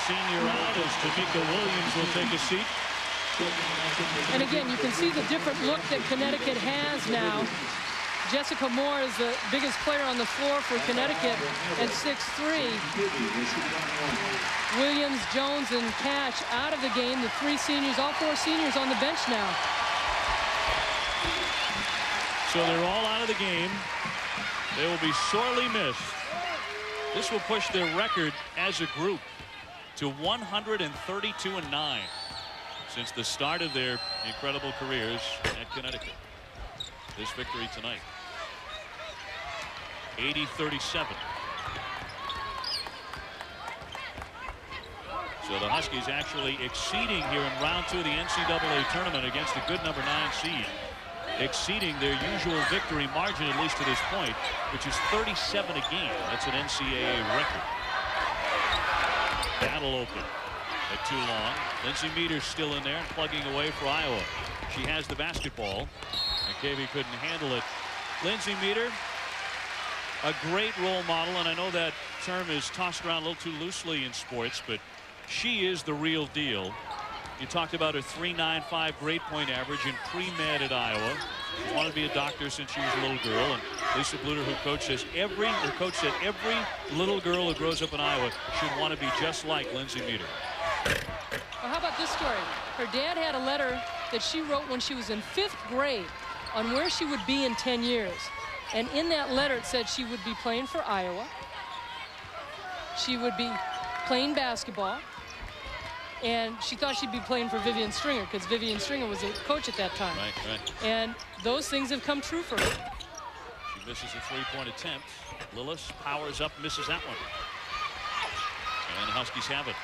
senior out as Tamika Williams will take a seat. And again, you can see the different look that Connecticut has now. Jessica Moore is the biggest player on the floor for Connecticut at 6'3". Williams, Jones, and Cash out of the game. The 3 seniors, all 4 seniors on the bench now. So they're all out of the game. They will be sorely missed. This will push their record as a group to 132-9 since the start of their incredible careers at Connecticut. This victory tonight. 80-37. So the Huskies actually exceeding here in round 2 of the NCAA tournament against a good number 9 seed. Exceeding their usual victory margin, at least to this point, which is 37 a game. That's an NCAA record. Battle open at too long. Lindsay Meter's still in there and plugging away for Iowa. She has the basketball, and Cavey couldn't handle it. Lindsay Meter, a great role model, and I know that term is tossed around a little too loosely in sports, but she is the real deal. You talked about her .395 grade point average in pre-med at Iowa. She wanted to be a doctor since she was a little girl. And Lisa Bluter, her coach, says every little girl who grows up in Iowa should want to be just like Lindsay Meter. Well, how about this story? Her dad had a letter that she wrote when she was in 5th grade on where she would be in 10 years. And in that letter, it said she would be playing for Iowa. She would be playing basketball. And she thought she'd be playing for Vivian Stringer because Vivian Stringer was a coach at that time. Right. And those things have come true for her. She misses a three-point attempt. Lillis powers up, misses that one. And the Huskies have it.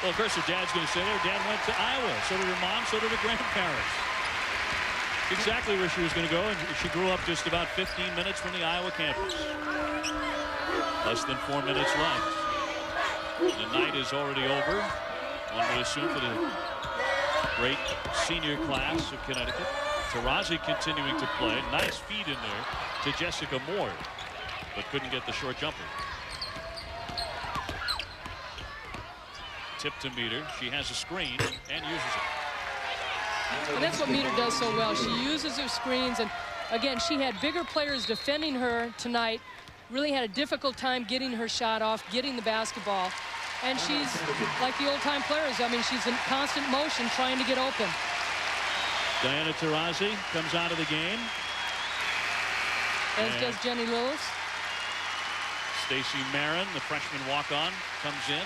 Well, of course, her dad's going to say her dad went to Iowa. So did her mom, so did her grandparents. Exactly where she was going to go, and she grew up just about 15 minutes from the Iowa campus. Less than 4 minutes left. The night is already over. One would assume for the great senior class of Connecticut. Taurasi continuing to play. Nice feed in there to Jessica Moore, but couldn't get the short jumper. Tip to Meter. She has a screen and uses it. And that's what Meter does so well. She uses her screens, and again, she had bigger players defending her tonight. Really had a difficult time getting her shot off, getting the basketball. And she's like the old-time players. I mean, she's in constant motion trying to get open. Diana Taurasi comes out of the game. As does Jenny Lillis. Stacy Marin, the freshman walk-on, comes in.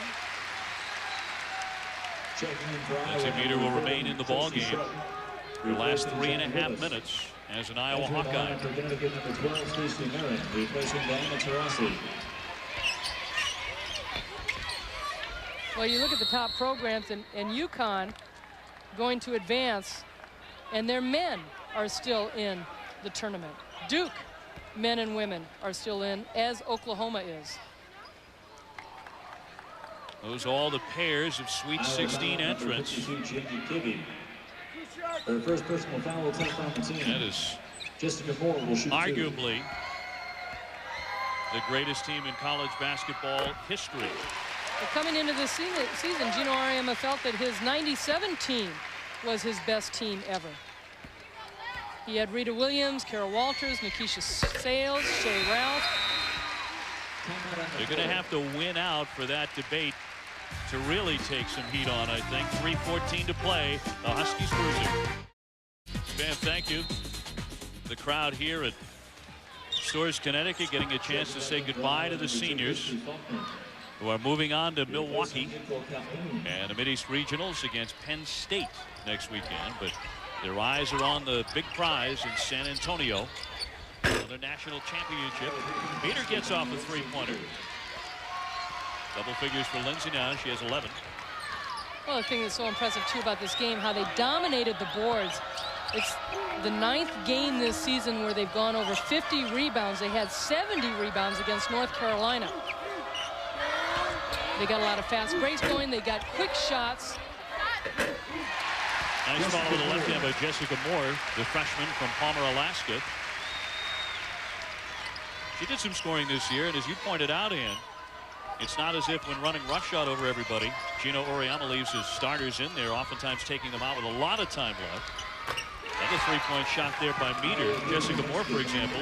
Lindsay Meter will remain in the ball game for the last 3.5 minutes as an Iowa Hawkeye. Well, you look at the top programs, and Uconn going to advance, and their men are still in the tournament. Duke, men and women, are still in, as Oklahoma is. Those are all the pairs of Sweet 16 entrants. Her first personal foul will take on the team. That is arguably the greatest team in college basketball history. But coming into this season, Gino Auriemma felt that his '97 team was his best team ever. He had Rita Williams, Carol Walters, Nikisha Sales, Shea Ralph. They're going to have to win out for that debate to really take some heat on, I think. 3:14 to play. The Huskies cruising. Van, thank you. The crowd here at Storrs, Connecticut, getting a chance to say goodbye to the seniors who are moving on to Milwaukee and the Mid-East Regionals against Penn State next weekend. But their eyes are on the big prize in San Antonio, another national championship. Meter gets off a three-pointer. Double figures for Lindsay now. She has 11. Well, the thing that's so impressive, too, about this game, how they dominated the boards. It's the 9th game this season where they've gone over 50 rebounds. They had 70 rebounds against North Carolina. They got a lot of fast breaks going. They got quick shots. Nice follow with the left hand by Jessica Moore, the freshman from Palmer, Alaska. She did some scoring this year, and as you pointed out, Ann, it's not as if when running rush shot over everybody, Gino Auriemma leaves his starters in there, oftentimes taking them out with a lot of time left. Another three-point shot there by Meter. Jessica Moore, for example,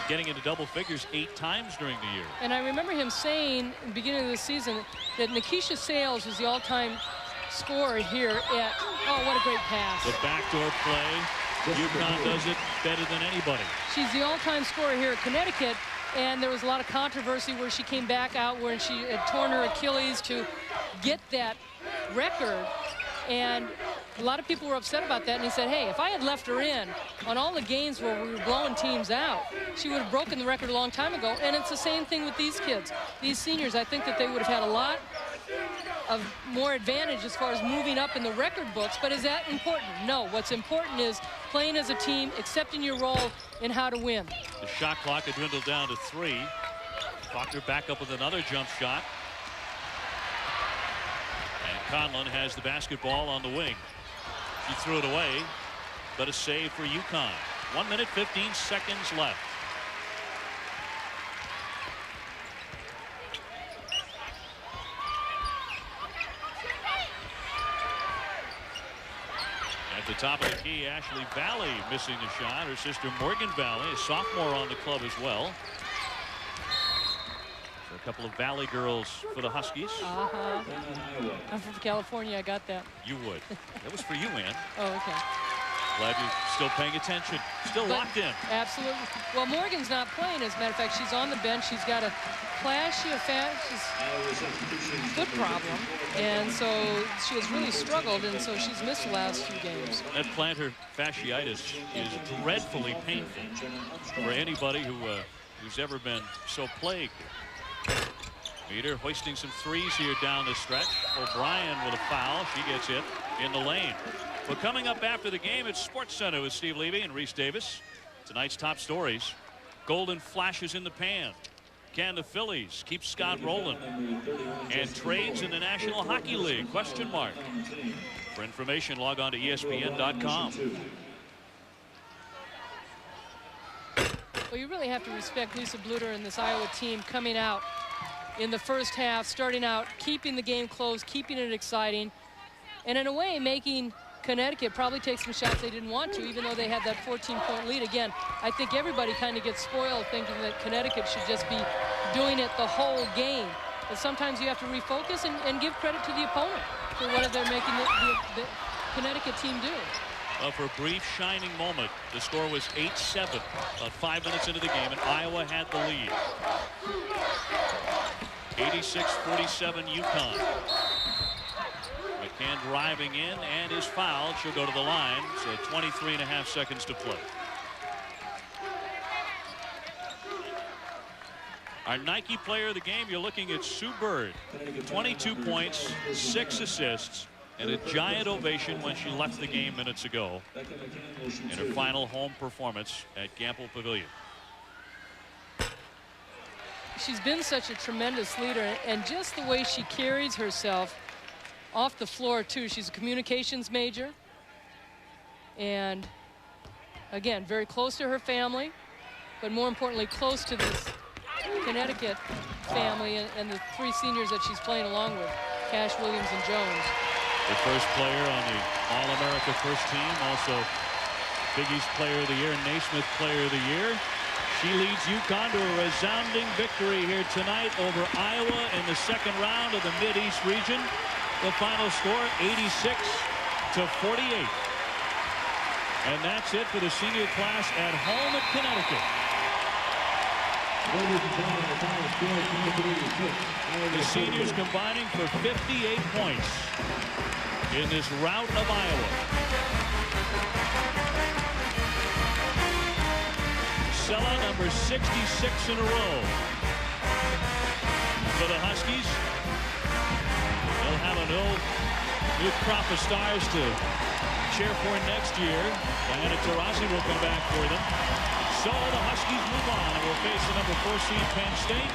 getting into double figures 8 times during the year. And I remember him saying at the beginning of the season that Nikisha Sales was the all-time scorer here at, oh, what a great pass. The backdoor play. Uconn does it better than anybody. She's the all-time scorer here at Connecticut, and there was a lot of controversy where she came back out where she had torn her Achilles to get that record. And a lot of people were upset about that, and he said, hey, if I had left her in on all the games where we were blowing teams out, she would have broken the record a long time ago. And it's the same thing with these kids. These seniors, I think that they would have had a lot of more advantage as far as moving up in the record books. But is that important? No. What's important is playing as a team, accepting your role in how to win. The shot clock had dwindled down to 3. Faulkner back up with another jump shot. And Conlon has the basketball on the wing. She threw it away, but a save for Uconn. 1 minute, 15 seconds left. At the top of the key, Ashley Valley missing the shot. Her sister Morgan Valley, a sophomore on the club as well. So a couple of Valley girls for the Huskies. I'm from California. I got that. You would. That was for you, Ann. Oh, okay. Glad you're still paying attention. Still locked in. Absolutely. Well, Morgan's not playing. As a matter of fact, she's on the bench. She's got a flashy foot problem, and so she has really struggled, and so she's missed the last few games. That plantar fasciitis is dreadfully painful for anybody who's ever been so plagued. Meter hoisting some threes here down the stretch. O'Brien with a foul. She gets it in the lane. Well, coming up after the game, it's Sports Center with Steve Levy and Reese Davis. Tonight's top stories: golden flashes in the pan. Can the Phillies keep Scott rolling? And trades in the National Hockey League? Question mark. For information, log on to ESPN.com. Well, you really have to respect Lisa Bluter and this Iowa team coming out in the first half, starting out, keeping the game close, keeping it exciting, and in a way making Connecticut probably take some shots they didn't want to, even though they had that 14-point lead. Again, I think everybody kind of gets spoiled thinking that Connecticut should just be doing it the whole game. But sometimes you have to refocus and give credit to the opponent for what they're making the Connecticut team do. For a brief shining moment, the score was 8-7, about 5 minutes into the game, and Iowa had the lead. 86-47 Uconn. McCann driving in and is fouled. She'll go to the line, so 23.5 seconds to play. Our Nike player of the game, you're looking at Sue Bird. 22 points, 6 assists, and a giant ovation when she left the game minutes ago in her final home performance at Gamble Pavilion. She's been such a tremendous leader, and just the way she carries herself off the floor too. She's a communications major, and again, very close to her family, but more importantly close to this Connecticut family and the 3 seniors that she's playing along with, Cash, Williams, and Jones. The first player on the All-America first team, also Big East Player of the Year, Naismith Player of the Year. She leads Uconn to a resounding victory here tonight over Iowa in the second round of the Mid-East region. The final score, 86-48. And that's it for the senior class at home at Connecticut. The seniors combining for 58 points in this rout of Iowa. Sellout number 66 in a row for the Huskies. They'll have a new crop of stars to cheer for next year. Diana Taurasi will come back for them. So the Huskies move on and will face the number 4 seed Penn State.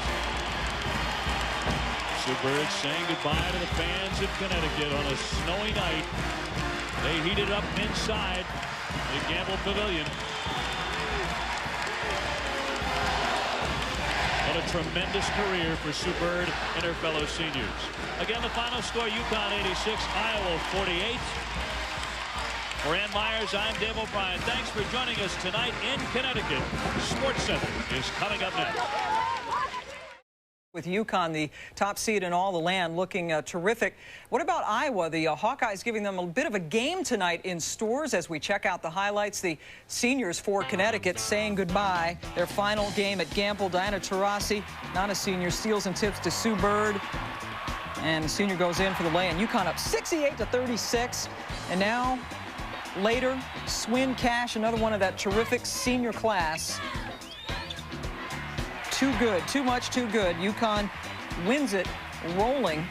Sue Bird saying goodbye to the fans of Connecticut on a snowy night. They heated up inside the Gamble Pavilion. What a tremendous career for Sue Bird and her fellow seniors. Again, the final score, Uconn 86, Iowa 48. For Ann Myers, I'm Dave O'Brien. Thanks for joining us tonight in Connecticut. Sports Center is coming up next. With Uconn, the top seed in all the land, looking terrific. What about Iowa? The Hawkeyes giving them a bit of a game tonight in stores as we check out the highlights. The seniors for Connecticut saying goodbye. Their final game at Gamble. Diana Taurasi, not a senior, steals and tips to Sue Bird. And the senior goes in for the lay. And Uconn up 68-36. And now, later, Swin Cash, another one of that terrific senior class. Too good, too much, too good. Uconn wins it, rolling,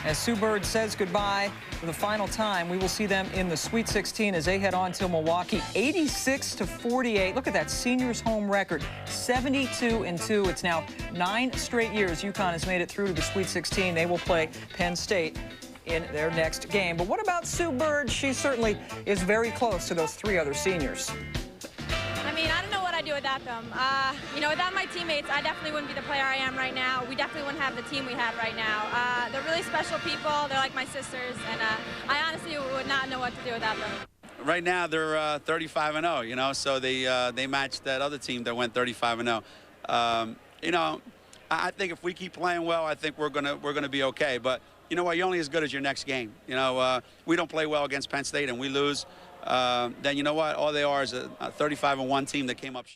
as Sue Bird says goodbye for the final time. We will see them in the Sweet 16 as they head on to Milwaukee. 86-48. Look at that seniors' home record, 72-2. It's now 9 straight years Uconn has made it through to the Sweet 16. They will play Penn State in their next game. But what about Sue Bird? She certainly is very close to those 3 other seniors. I mean, I don't know what I'd do without them. You know, without my teammates, I definitely wouldn't be the player I am right now. We definitely wouldn't have the team we have right now. They're really special people. They're like my sisters, and I honestly would not know what to do without them. Right now, they're 35-0. You know, so they matched that other team that went 35-0. You know, I think if we keep playing well, I think we're gonna be okay. But you know what? You're only as good as your next game. You know, we don't play well against Penn State and we lose. then you know what? All they are is a 35-1 team that came up.